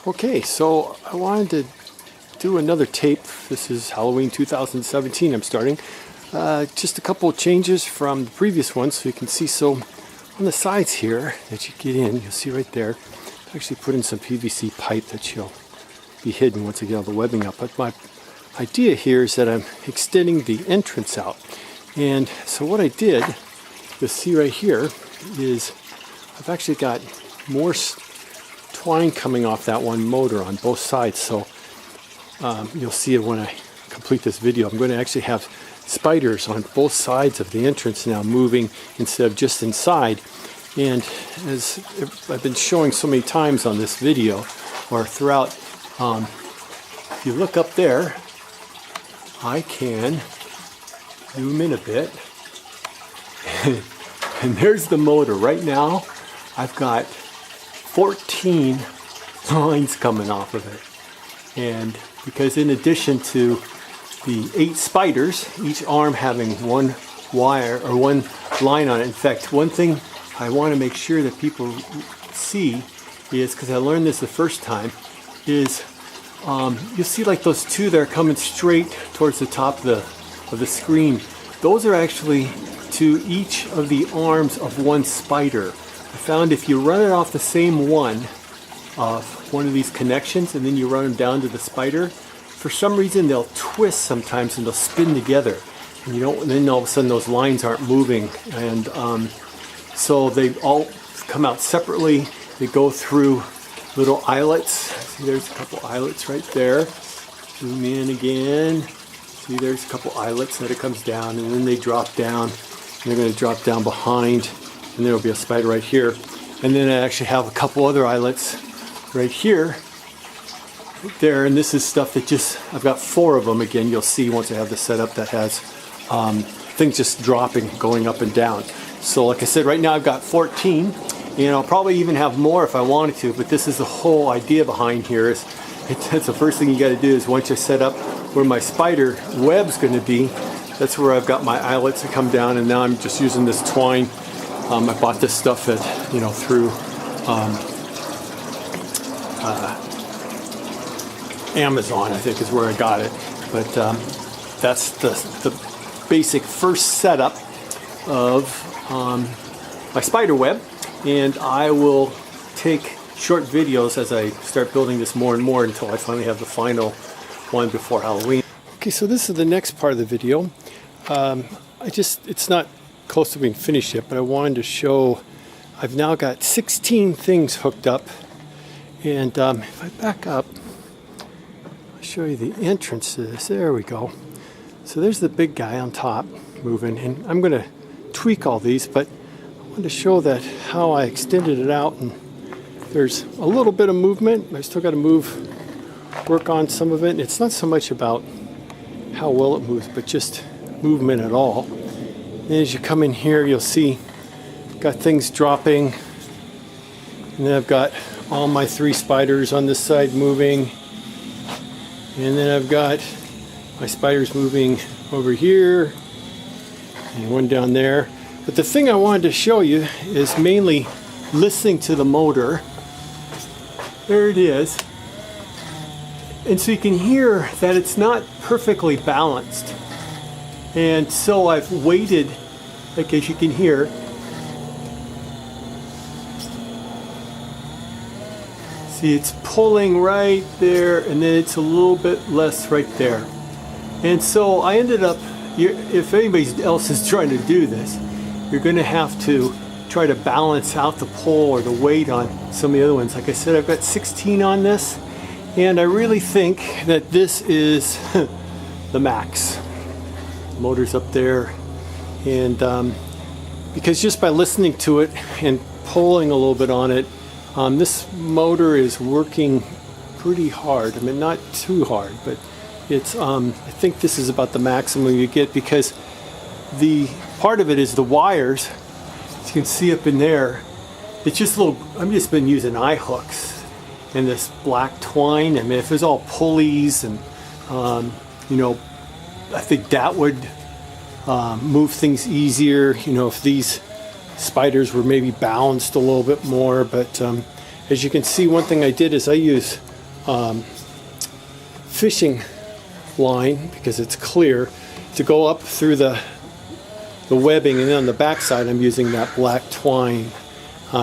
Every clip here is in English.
Okay, so I wanted to do another tape. This is Halloween 2017 I'm starting. Just a couple of changes from the previous one so you can see. So on the sides here that you get in, you'll see right there, I actually put in some PVC pipe that shall be hidden once I get all the webbing up. But my idea here is that I'm extending the entrance out. And so what I did, you'll see right here, is I've actually got more twine coming off that one motor on both sides. So you'll see it when I complete this video. I'm going to actually have spiders on both sides of the entrance now moving instead of just inside. And as I've been showing so many times on this video or throughout, if you look up there, I can zoom in a bit. And there's the motor. Right now I've got 14 lines coming off of it. And because in addition to the 8 spiders, each arm having one wire or one line on it. In fact, one thing I want to make sure that people see is, because I learned this the first time, is you'll see like those two that are coming straight towards the top of the screen. Those are actually to each of the arms of one spider. I found if you run it off the same one of one of these connections and then you run them down to the spider, for some reason they'll twist sometimes and they'll spin together. And then all of a sudden those lines aren't moving. And so they all come out separately. They go through little eyelets. See, there's a couple eyelets right there. Zoom in again. See, there's a couple eyelets that it comes down, and then they drop down. And they're going to drop down behind, and there will be a spider right here. And then I actually have a couple other eyelets right here, there, and this is stuff that I've got 4 of them. Again, you'll see once I have this set up that has things just dropping, going up and down. So like I said, right now I've got 14, and I'll probably even have more if I wanted to, but this is the whole idea behind here. That's the first thing you got to do is once I set up where my spider web's going to be, that's where I've got my eyelets that come down, and now I'm just using this twine. I bought this stuff at, through Amazon, I think is where I got it. But that's the basic first setup of my spider web, and I will take short videos as I start building this more and more until I finally have the final one before Halloween. Okay, so this is the next part of the video. It's not close to being finished yet, but I wanted to show I've now got 16 things hooked up. And if I back up, I'll show you the entrances. There we go. So there's the big guy on top moving, and I'm going to tweak all these, but I wanted to show that how I extended it out, and there's a little bit of movement. I still got to work on some of it. It's not so much about how well it moves, but just movement at all. And as you come in here, you'll see got things dropping, and then I've got all my 3 spiders on this side moving, and then I've got my spiders moving over here and one down there. But the thing I wanted to show you is mainly listening to the motor. There it is. And so you can hear that it's not perfectly balanced. And so I've waited, like as you can hear, see, it's pulling right there, and then it's a little bit less right there. And so I ended up, if anybody else is trying to do this, you're going to have to try to balance out the pull or the weight on some of the other ones. Like I said, I've got 16 on this, and I really think that this is the max. The motor's up there, and because just by listening to it and pulling a little bit on it, this motor is working pretty hard. I mean, not too hard, but it's I think this is about the maximum you get, because the part of it is the wires. As you can see up in there, it's just I've just been using eye hooks and this black twine. I mean, if there's all pulleys and I think that would move things easier, if these spiders were maybe balanced a little bit more. But as you can see, one thing I did is I use fishing line, because it's clear, to go up through the webbing, and then on the back side I'm using that black twine.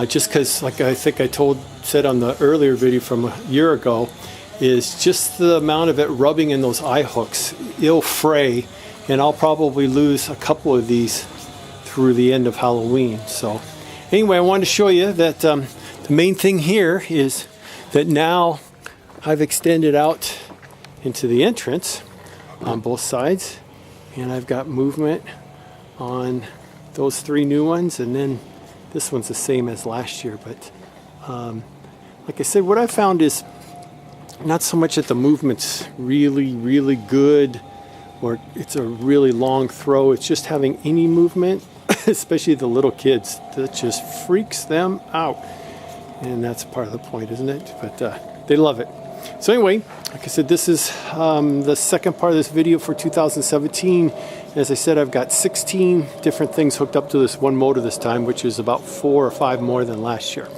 Just because, like I think I said on the earlier video from a year ago, is just the amount of it rubbing in those eye hooks, it'll fray, and I'll probably lose a couple of these through the end of Halloween. So anyway, I wanted to show you that the main thing here is that now I've extended out into the entrance on both sides, and I've got movement on those 3 new ones, and then this one's the same as last year. But like I said, what I found is not so much that the movement's really good or it's a really long throw, it's just having any movement, especially the little kids, that just freaks them out. And that's part of the point, isn't it? But they love it. So anyway, like I said, this is the second part of this video for 2017. As I said, I've got 16 different things hooked up to this one motor this time, which is about 4 or 5 more than last year.